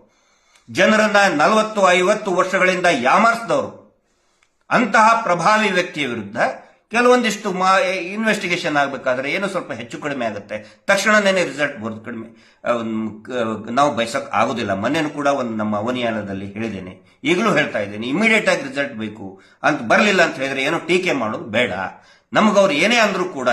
ಜನರನ್ನ 40-50 ವರ್ಷಗಳಿಂದ ಯಾಮಾರಿಸಿದವರು. ಅಂತಹ ಪ್ರಭಾವಿ ವ್ಯಕ್ತಿಯ ವಿರುದ್ಧ ಕೆಲವೊಂದಿಷ್ಟು ಇನ್ವೆಸ್ಟಿಗೇಷನ್ ಆಗಬೇಕಾದ್ರೆ ಏನೋ ಸ್ವಲ್ಪ ಹೆಚ್ಚು ಕಡಿಮೆ ಆಗುತ್ತೆ, ತಕ್ಷಣನೇ ರಿಸಲ್ಟ್ ಬರೋದು ಕಡಿಮೆ ನಾವು ಬಯಸಕ್ ಆಗುದಿಲ್ಲ. ಮೊನ್ನೆನೂ ಕೂಡ ಒಂದು ನಮ್ಮ ಅವನಿಯಾನದಲ್ಲಿ ಹೇಳಿದ್ದೇನೆ, ಈಗಲೂ ಹೇಳ್ತಾ ಇದ್ದೇನೆ, ಇಮಿಡಿಯೇಟ್ ಆಗಿ ರಿಸಲ್ಟ್ ಬೇಕು ಅಂತ ಬರಲಿಲ್ಲ ಅಂತ ಹೇಳಿದ್ರೆ ಏನೋ ಟೀಕೆ ಮಾಡೋದು ಬೇಡ. ನಮಗವ್ರು ಏನೇ ಅಂದ್ರೂ ಕೂಡ